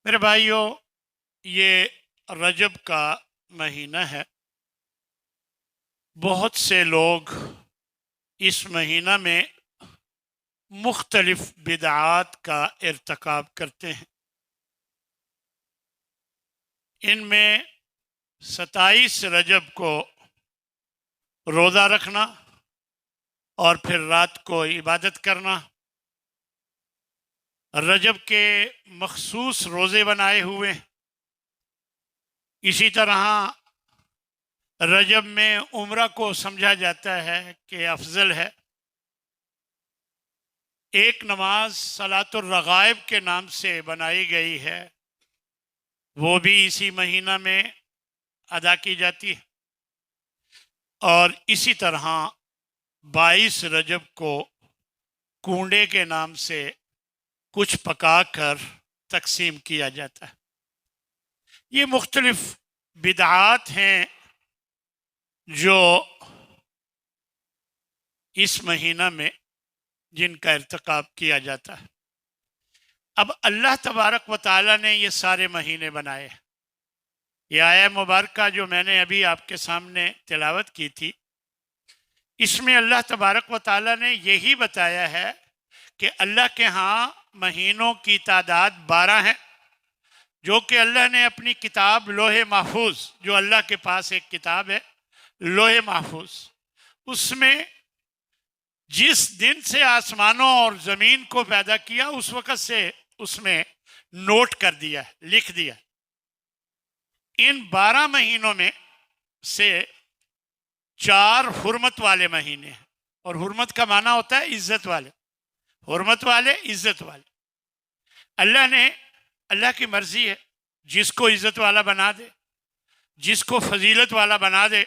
میرے بھائیوں، یہ رجب کا مہینہ ہے۔ بہت سے لوگ اس مہینہ میں مختلف بدعات کا ارتکاب کرتے ہیں۔ ان میں 27 رجب کو روزہ رکھنا اور پھر رات کو عبادت کرنا، رجب کے مخصوص روزے بنائے ہوئے ہیں۔ اسی طرح رجب میں عمرہ کو سمجھا جاتا ہے کہ افضل ہے۔ ایک نماز صلاۃ الرغائب کے نام سے بنائی گئی ہے، وہ بھی اسی مہینہ میں ادا کی جاتی ہے۔ اور اسی طرح 22 رجب کو کنڈے کے نام سے کچھ پکا کر تقسیم کیا جاتا ہے۔ یہ مختلف بدعات ہیں جو اس مہینہ میں جن کا ارتکاب کیا جاتا ہے۔ اب اللہ تبارک و تعالیٰ نے یہ سارے مہینے بنائے۔ یہ آیہ مبارکہ جو میں نے ابھی آپ کے سامنے تلاوت کی تھی، اس میں اللہ تبارک و تعالیٰ نے یہی بتایا ہے کہ اللہ کے ہاں مہینوں کی تعداد 12 ہے، جو کہ اللہ نے اپنی کتاب لوح محفوظ، جو اللہ کے پاس ایک کتاب ہے لوح محفوظ، اس میں جس دن سے آسمانوں اور زمین کو پیدا کیا اس وقت سے اس میں نوٹ کر دیا، لکھ دیا۔ ان 12 مہینوں میں سے 4 حرمت والے مہینے ہیں، اور حرمت کا معنی ہوتا ہے عزت والے، حرمت والے، عزت والے۔ اللہ کی مرضی ہے، جس کو عزت والا بنا دے، جس کو فضیلت والا بنا دے۔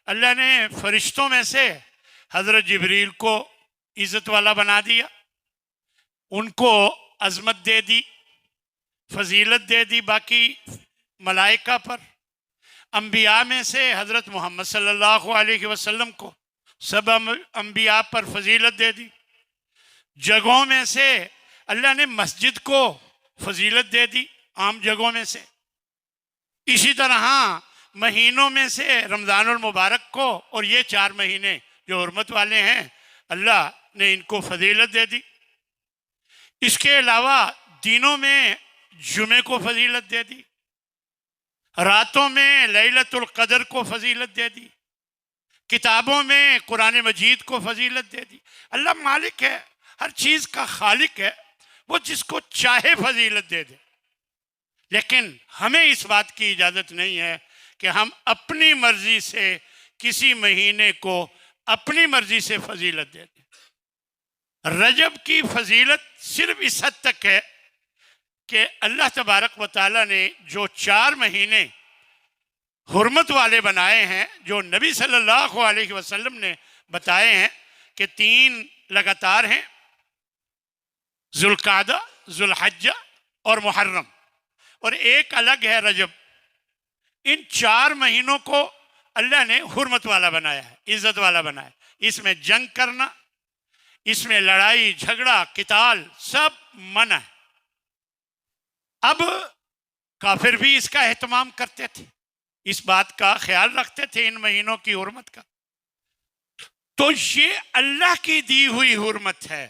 اللہ نے فرشتوں میں سے حضرت جبریل کو عزت والا بنا دیا، ان کو عظمت دے دی، فضیلت دے دی باقی ملائکہ پر۔ انبیاء میں سے حضرت محمد صلی اللہ علیہ وسلم کو سب انبیاء پر فضیلت دے دی۔ جگہوں میں سے اللہ نے مسجد کو فضیلت دے دی، عام جگہوں میں سے۔ اسی طرح مہینوں میں سے رمضان المبارک کو، اور یہ 4 مہینے جو حرمت والے ہیں، اللہ نے ان کو فضیلت دے دی۔ اس کے علاوہ دنوں میں جمعے کو فضیلت دے دی، راتوں میں لیلۃ القدر کو فضیلت دے دی، کتابوں میں قرآن مجید کو فضیلت دے دی۔ اللہ مالک ہے، ہر چیز کا خالق ہے، وہ جس کو چاہے فضیلت دے دے۔ لیکن ہمیں اس بات کی اجازت نہیں ہے کہ ہم اپنی مرضی سے کسی مہینے کو اپنی مرضی سے فضیلت دے دیں۔ رجب کی فضیلت صرف اس حد تک ہے کہ اللہ تبارک و تعالیٰ نے جو 4 مہینے حرمت والے بنائے ہیں، جو نبی صلی اللہ علیہ وسلم نے بتائے ہیں کہ 3 لگاتار ہیں، ذوالقعدہ، ذوالحجہ اور محرم، اور ایک الگ ہے رجب۔ ان 4 مہینوں کو اللہ نے حرمت والا بنایا ہے، عزت والا بنایا ہے۔ اس میں جنگ کرنا، اس میں لڑائی جھگڑا قتال سب منع ہے۔ اب کافر بھی اس کا اہتمام کرتے تھے، اس بات کا خیال رکھتے تھے ان مہینوں کی حرمت کا۔ تو یہ اللہ کی دی ہوئی حرمت ہے،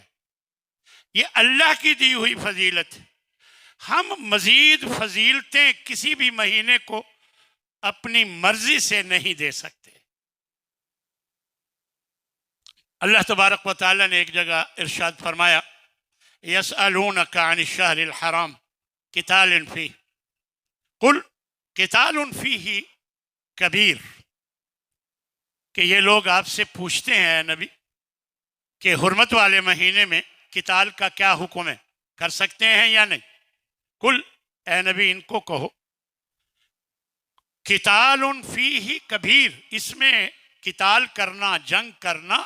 یہ اللہ کی دی ہوئی فضیلت ہے۔ ہم مزید فضیلتیں کسی بھی مہینے کو اپنی مرضی سے نہیں دے سکتے۔ اللہ تبارک و تعالیٰ نے ایک جگہ ارشاد فرمایا، یسألونک عن الشہر الحرام قتال فیہ قل قتال فیہ کبیر، کہ یہ لوگ آپ سے پوچھتے ہیں نبی کہ حرمت والے مہینے میں قتال کا کیا حکم ہے، کر سکتے ہیں یا نہیں؟ قل، اے نبی ان کو کہو، قتال فیہ کبیر، اس میں قتال کرنا، جنگ کرنا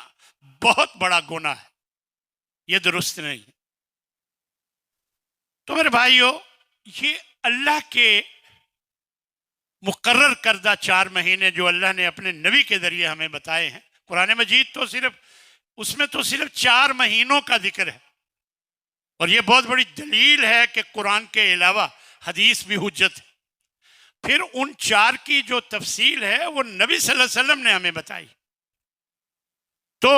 بہت بڑا گناہ ہے، یہ درست نہیں۔ تو میرے بھائیو، یہ اللہ کے مقرر کردہ 4 مہینے جو اللہ نے اپنے نبی کے ذریعے ہمیں بتائے ہیں۔ قرآن مجید تو اس میں تو صرف 4 مہینوں کا ذکر ہے، اور یہ بہت بڑی دلیل ہے کہ قرآن کے علاوہ حدیث بھی حجت ہے۔ پھر ان 4 کی جو تفصیل ہے وہ نبی صلی اللہ علیہ وسلم نے ہمیں بتائی۔ تو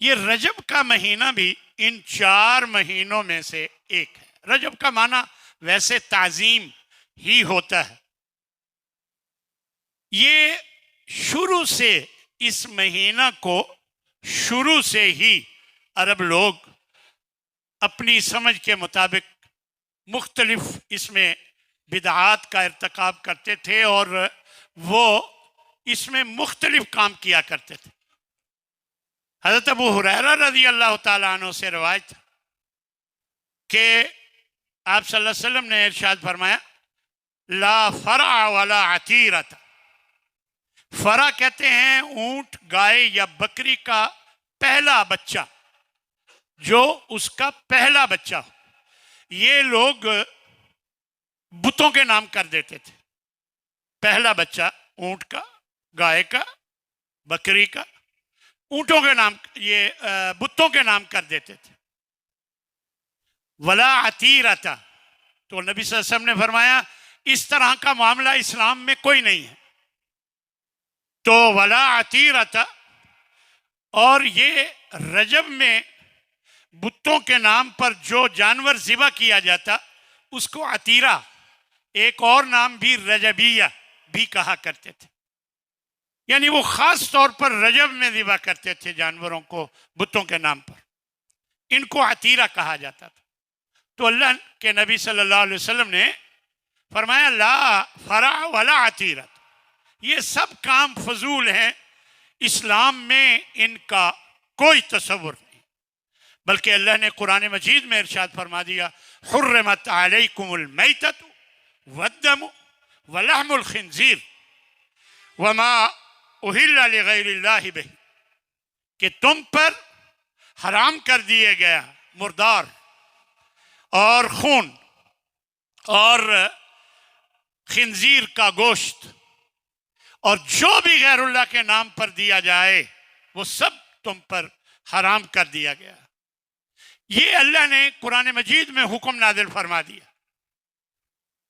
یہ رجب کا مہینہ بھی ان 4 مہینوں میں سے ایک ہے۔ رجب کا معنی ویسے تعظیم ہی ہوتا ہے۔ یہ شروع سے اس مہینہ کو شروع سے ہی عرب لوگ اپنی سمجھ کے مطابق مختلف اس میں بدعات کا ارتکاب کرتے تھے اور وہ اس میں مختلف کام کیا کرتے تھے۔ حضرت ابو ہریرہ رضی اللہ تعالیٰ عنہ سے روایت کہ آپ صلی اللہ علیہ وسلم نے ارشاد فرمایا لا فرع ولا عتیرۃ۔ فرع کہتے ہیں اونٹ، گائے یا بکری کا پہلا بچہ، جو اس کا پہلا بچہ ہو۔ یہ لوگ بتوں کے نام کر دیتے تھے۔ پہلا بچہ اونٹ کا، گائے کا، بکری کا، اونٹوں کے نام، یہ بتوں کے نام کر دیتے تھے۔ ولا عتیرۃ، تو نبی صلی اللہ علیہ وسلم نے فرمایا اس طرح کا معاملہ اسلام میں کوئی نہیں ہے۔ تو ولا عتیرۃ، اور یہ رجب میں بتوں کے نام پر جو جانور ذبح کیا جاتا اس کو عتیرہ، ایک اور نام بھی رجبیہ بھی کہا کرتے تھے، یعنی وہ خاص طور پر رجب میں ذبح کرتے تھے جانوروں کو بتوں کے نام پر، ان کو عتیرہ کہا جاتا تھا۔ تو اللہ کے نبی صلی اللہ علیہ وسلم نے فرمایا لا فرع ولا عتیرہ، یہ سب کام فضول ہیں، اسلام میں ان کا کوئی تصور نہیں۔ بلکہ اللہ نے قرآن مجید میں ارشاد فرما دیا حرمت علیکم المیتۃ والدم ولحم الخنزیر وما اہل لغیر اللہ بہ، کہ تم پر حرام کر دیے گیا مردار اور خون اور خنزیر کا گوشت، اور جو بھی غیر اللہ کے نام پر دیا جائے وہ سب تم پر حرام کر دیا گیا۔ یہ اللہ نے قرآن مجید میں حکم نازل فرما دیا۔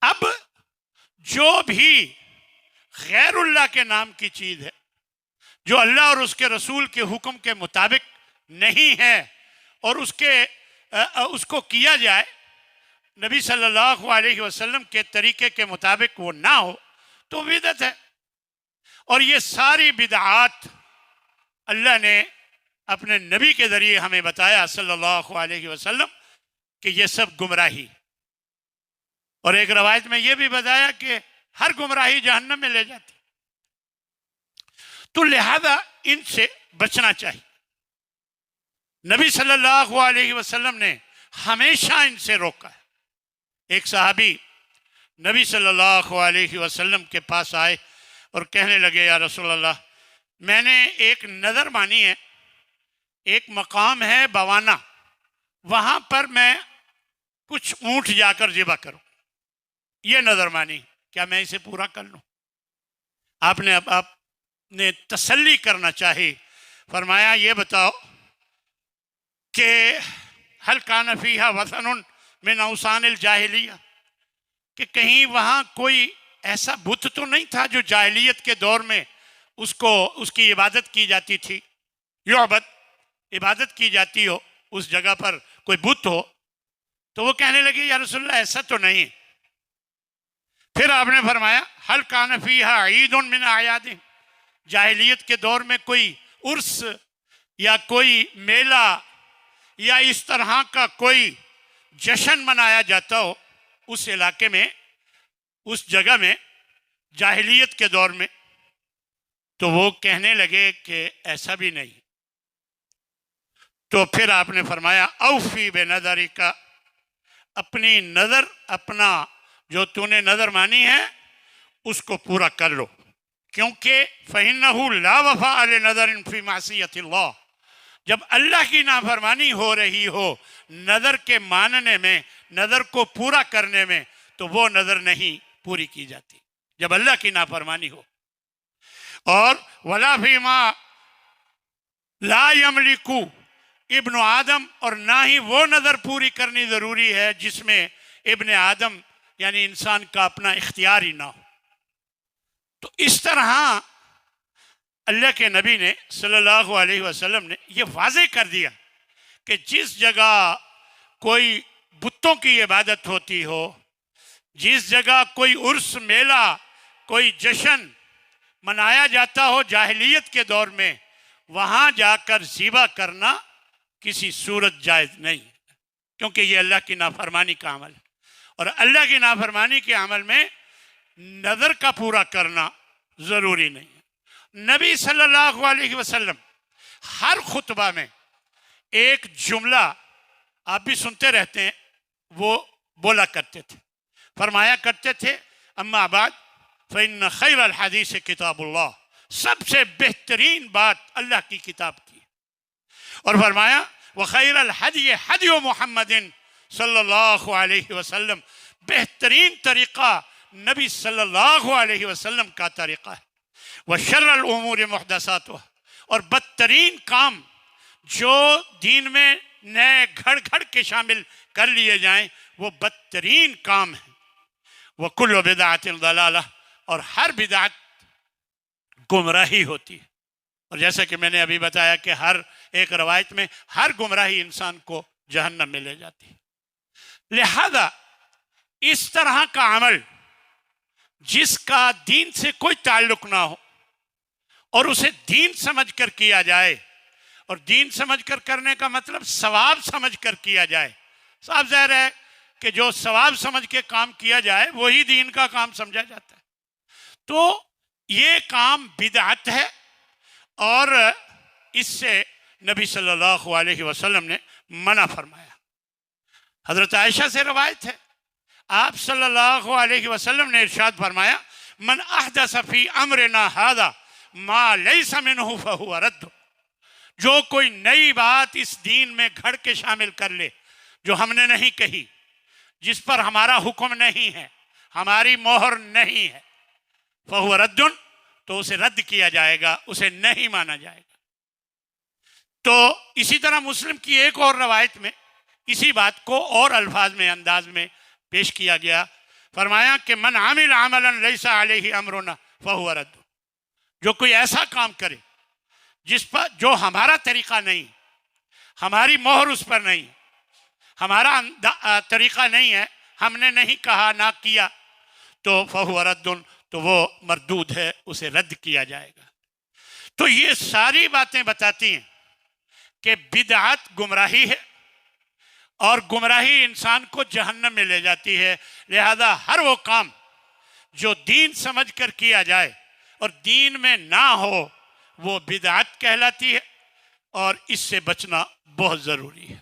اب جو بھی غیر اللہ کے نام کی چیز ہے، جو اللہ اور اس کے رسول کے حکم کے مطابق نہیں ہے اور اس کو کیا جائے نبی صلی اللہ علیہ وسلم کے طریقے کے مطابق وہ نہ ہو تو بدعت ہے۔ اور یہ ساری بدعات اللہ نے اپنے نبی کے ذریعے ہمیں بتایا صلی اللہ علیہ وسلم کہ یہ سب گمراہی، اور ایک روایت میں یہ بھی بتایا کہ ہر گمراہی جہنم میں لے جاتی، تو لہذا ان سے بچنا چاہیے۔ نبی صلی اللہ علیہ وسلم نے ہمیشہ ان سے روکا ہے۔ ایک صحابی نبی صلی اللہ علیہ وسلم کے پاس آئے اور کہنے لگے یا رسول اللہ، میں نے ایک نظر مانی ہے، ایک مقام ہے بوانا، وہاں پر میں کچھ اونٹ جا کر ذبح کروں، یہ نظر مانی، کیا میں اسے پورا کر لوں؟ آپ نے تسلی کرنا چاہی، فرمایا یہ بتاؤ کہ هل كان فيها وثن من اوثان الجاہلیہ، کہ کہیں وہاں کوئی ایسا بت تو نہیں تھا جو جاہلیت کے دور میں اس کی عبادت کی جاتی تھی، یعبد، عبادت کی جاتی ہو، اس جگہ پر کوئی بت ہو؟ تو وہ کہنے لگے یا رسول اللہ ایسا تو نہیں۔ پھر آپ نے فرمایا هل كان فيها عید من اعیاد، جاہلیت کے دور میں کوئی عرس یا کوئی میلہ یا اس طرح کا کوئی جشن منایا جاتا ہو اس علاقے میں، اس جگہ میں، جاہلیت کے دور میں؟ تو وہ کہنے لگے کہ ایسا بھی نہیں۔ تو پھر آپ نے فرمایا اوفی بنظرک، اپنی نظر، اپنا جو تو نے نظر مانی ہے اس کو پورا کر لو، کیونکہ فَإِنَّهُ لَا وَفَاءَ لِنَظَرٍ فِي مَعْصِيَةِ اللَّهِ، جب اللہ کی نافرمانی ہو رہی ہو نظر کے ماننے میں، نظر کو پورا کرنے میں، تو وہ نظر نہیں پوری کی جاتی جب اللہ کی نافرمانی ہو۔ اور وَلَا فِي مَا لَا يَمْلِكُ ابن آدم، اور نہ ہی وہ نظر پوری کرنی ضروری ہے جس میں ابن آدم یعنی انسان کا اپنا اختیار ہی نہ ہو. تو اس طرح اللہ کے نبی نے صلی اللہ علیہ وسلم نے یہ واضح کر دیا کہ جس جگہ کوئی بتوں کی عبادت ہوتی ہو، جس جگہ کوئی عرس میلہ، کوئی جشن منایا جاتا ہو جاہلیت کے دور میں، وہاں جا کر ذبح کرنا کسی صورت جائز نہیں، کیونکہ یہ اللہ کی نافرمانی کا عمل ہے. اور اللہ کی نافرمانی کے عمل میں نظر کا پورا کرنا ضروری نہیں ہے. نبی صلی اللہ علیہ وسلم ہر خطبہ میں ایک جملہ آپ بھی سنتے رہتے ہیں وہ بولا کرتے تھے، فرمایا کرتے تھے اما بعد فإن خیر الحدیث کتاب اللہ، سب سے بہترین بات اللہ کی کتاب کی. اور فرمایا وخیر الحدی حدی محمد صلی اللہ علیہ وسلم، بہترین طریقہ نبی صلی اللہ علیہ وسلم کا طریقہ ہے. وشر الامور محدثاتها، اور بدترین کام جو دین میں نئے گھڑ گھڑ کے شامل کر لیے جائیں وہ بدترین کام ہے. وکل بدعۃ ضلالہ، اور ہر بدعت گمراہی ہوتی ہے. اور جیسا کہ میں نے ابھی بتایا کہ ہر ایک روایت میں ہر گمراہی انسان کو جہنم میں لے جاتی ہے. لہذا اس طرح کا عمل جس کا دین سے کوئی تعلق نہ ہو اور اسے دین سمجھ کر کیا جائے، اور دین سمجھ کر کرنے کا مطلب ثواب سمجھ کر کیا جائے. صاف ظاہر ہے کہ جو ثواب سمجھ کے کام کیا جائے وہی دین کا کام سمجھا جاتا ہے. تو یہ کام بدعت ہے، اور اس سے نبی صلی اللہ علیہ وسلم نے منع فرمایا. حضرت عائشہ سے روایت ہے، آپ صلی اللہ علیہ وسلم نے ارشاد فرمایا من احدث فی امرنا ھذا ما لیس منہ فہو رد، جو کوئی نئی بات اس دین میں گھڑ کے شامل کر لے جو ہم نے نہیں کہی، جس پر ہمارا حکم نہیں ہے، ہماری مہر نہیں ہے، فہو رد، تو اسے رد کیا جائے گا، اسے نہیں مانا جائے گا. تو اسی طرح مسلم کی ایک اور روایت میں اسی بات کو اور الفاظ میں انداز میں پیش کیا گیا. فرمایا کہ من عامل عملا لیس علیہ امرنا فہو رد، جو کوئی ایسا کام کرے جس پر جو ہمارا طریقہ نہیں، ہماری مہر اس پر نہیں، ہمارا طریقہ نہیں ہے، ہم نے نہیں کہا نہ کیا، تو فہو رد، تو وہ مردود ہے، اسے رد کیا جائے گا. تو یہ ساری باتیں بتاتی ہیں کہ بدعت گمراہی ہے، اور گمراہی انسان کو جہنم میں لے جاتی ہے. لہذا ہر وہ کام جو دین سمجھ کر کیا جائے اور دین میں نہ ہو وہ بدعت کہلاتی ہے، اور اس سے بچنا بہت ضروری ہے.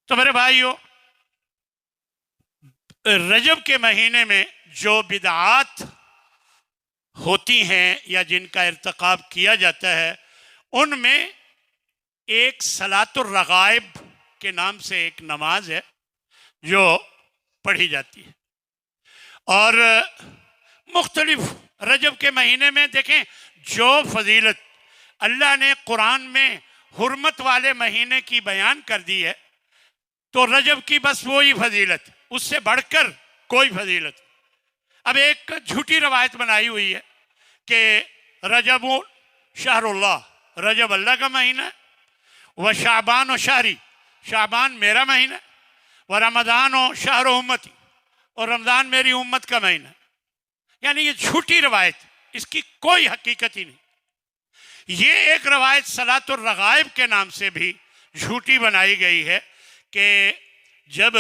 تو میرے بھائیو، رجب کے مہینے میں جو بدعات ہوتی ہیں یا جن کا ارتکاب کیا جاتا ہے، ان میں ایک صلاۃ الرغائب کے نام سے ایک نماز ہے جو پڑھی جاتی ہے. اور مختلف رجب کے مہینے میں دیکھیں جو فضیلت اللہ نے قرآن میں حرمت والے مہینے کی بیان کر دی ہے، تو رجب کی بس وہی فضیلت، اس سے بڑھ کر کوئی فضیلت. اب ایک جھوٹی روایت بنائی ہوئی ہے کہ رجب شہر اللہ، رجب اللہ کا مہینہ ہے، و شعبان و شہری، شعبان میرا مہینہ ہے، و رمضان و شہر و امتی، اور رمضان میری امت کا مہینہ ہے. یعنی یہ جھوٹی روایت، اس کی کوئی حقیقت ہی نہیں. یہ ایک روایت صلاۃ الرغائب کے نام سے بھی جھوٹی بنائی گئی ہے کہ جب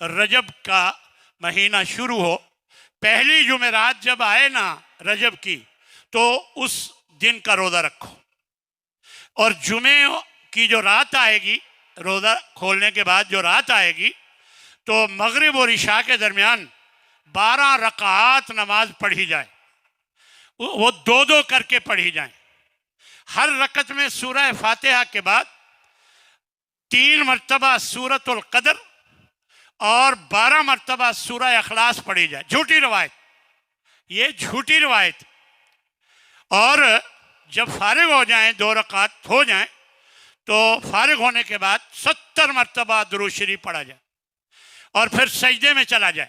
رجب کا مہینہ شروع ہو، پہلی جمعرات جب آئے نا رجب کی، تو اس دن کا روزہ رکھو، اور جمعے کی جو رات آئے گی، روزہ کھولنے کے بعد جو رات آئے گی، تو مغرب اور عشاء کے درمیان 12 رکعات نماز پڑھی جائے، وہ دو دو کر کے پڑھی جائیں. ہر رکعت میں سورہ فاتحہ کے بعد 3 مرتبہ سورۃ القدر اور 12 مرتبہ سورہ اخلاص پڑھی جائے. جھوٹی روایت، یہ جھوٹی روایت. اور جب فارغ ہو جائیں، 2 رکعت ہو جائیں، تو فارغ ہونے کے بعد 70 مرتبہ درود شریف پڑھا جائے اور پھر سجدے میں چلا جائے.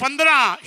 15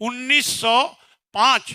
1905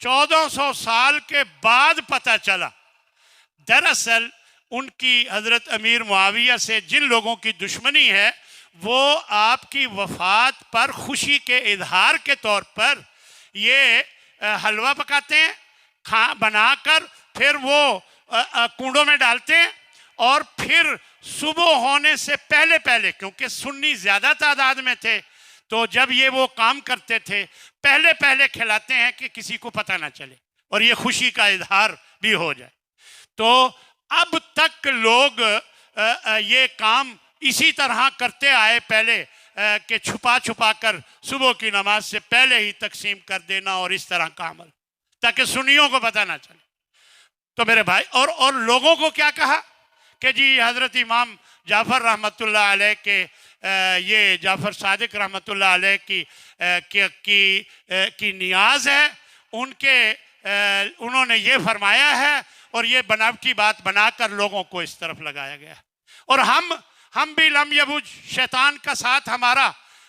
1400 سال کے بعد پتہ چلا دراصل ان کی حضرت امیر معاویہ سے جن لوگوں کی دشمنی ہے وہ آپ کی وفات پر خوشی کے اظہار کے طور پر یہ حلوہ پکاتے ہیں بنا کر، پھر وہ کنڈوں میں ڈالتے ہیں، اور پھر صبح ہونے سے پہلے پہلے، کیونکہ سنی زیادہ تعداد میں تھے تو جب یہ وہ کام کرتے تھے پہلے پہلے کھلاتے ہیں کہ کسی کو پتہ نہ چلے اور یہ خوشی کا اظہار بھی ہو جائے۔ تو اب تک لوگ یہ کام اسی طرح کرتے آئے پہلے کہ چھپا چھپا کر صبح کی نماز سے پہلے ہی تقسیم کر دینا اور اس طرح کا عمل، تاکہ سنیوں کو پتہ نہ چلے۔ تو میرے بھائی اور لوگوں کو کیا کہا کہ جی حضرت امام جعفر رحمۃ اللہ علیہ کے یہ جعفر صادق رحمۃ اللہ علیہ کی نیاز ہے، انہوں نے یہ فرمایا ہے، اور یہ بناوٹی بات بنا کر لوگوں کو اس طرف لگایا گیا۔ اور ہم بھی لم یبوج، شیطان کا ساتھ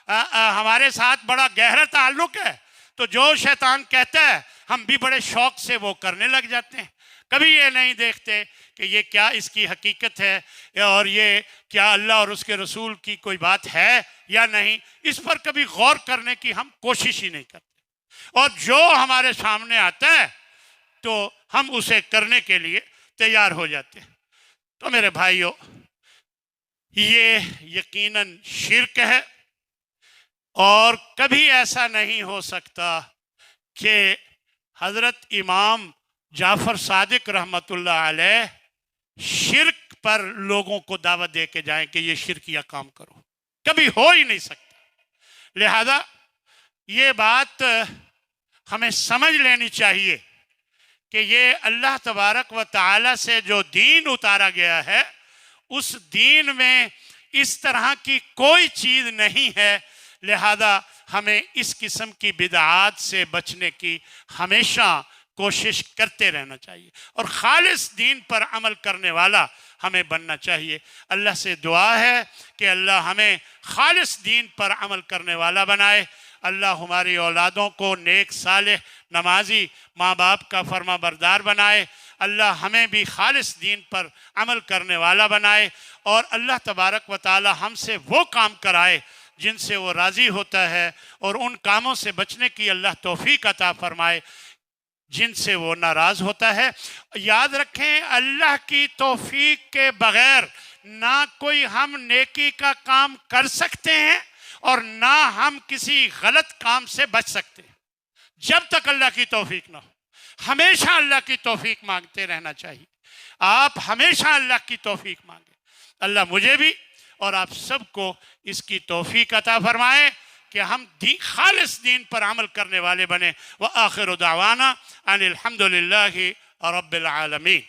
ہمارے ساتھ بڑا گہرا تعلق ہے، تو جو شیطان کہتا ہے ہم بھی بڑے شوق سے وہ کرنے لگ جاتے ہیں۔ کبھی یہ نہیں دیکھتے کہ یہ کیا اس کی حقیقت ہے، اور یہ کیا اللہ اور اس کے رسول کی کوئی بات ہے یا نہیں، اس پر کبھی غور کرنے کی ہم کوشش ہی نہیں کرتے، اور جو ہمارے سامنے آتا ہے تو ہم اسے کرنے کے لیے تیار ہو جاتے ہیں۔ تو میرے بھائیوں، یہ یقیناً شرک ہے، اور کبھی ایسا نہیں ہو سکتا کہ حضرت امام جعفر صادق رحمۃ اللہ علیہ شرک پر لوگوں کو دعوت دے کے جائیں کہ یہ شرکیہ کام کرو، کبھی ہو ہی نہیں سکتا۔ لہذا یہ بات ہمیں سمجھ لینی چاہیے کہ یہ اللہ تبارک و تعالی سے جو دین اتارا گیا ہے، اس دین میں اس طرح کی کوئی چیز نہیں ہے، لہذا ہمیں اس قسم کی بدعات سے بچنے کی ہمیشہ کوشش کرتے رہنا چاہیے، اور خالص دین پر عمل کرنے والا ہمیں بننا چاہیے۔ اللہ سے دعا ہے کہ اللہ ہمیں خالص دین پر عمل کرنے والا بنائے۔ اللہ ہماری اولادوں کو نیک صالح نمازی ماں باپ کا فرما بردار بنائے۔ اللہ ہمیں بھی خالص دین پر عمل کرنے والا بنائے، اور اللہ تبارک و تعالی ہم سے وہ کام کرائے جن سے وہ راضی ہوتا ہے، اور ان کاموں سے بچنے کی اللہ توفیق عطا فرمائے جن سے وہ ناراض ہوتا ہے۔ یاد رکھیں، اللہ کی توفیق کے بغیر نہ کوئی ہم نیکی کا کام کر سکتے ہیں اور نہ ہم کسی غلط کام سے بچ سکتے ہیں، جب تک اللہ کی توفیق نہ ہو۔ ہمیشہ اللہ کی توفیق مانگتے رہنا چاہیے۔ آپ ہمیشہ اللہ کی توفیق مانگیں۔ اللہ مجھے بھی اور آپ سب کو اس کی توفیق عطا فرمائے کہ ہم خالص دین پر عمل کرنے والے بنیں۔ وآخر دعوانا ان الحمد للہ رب العالمین۔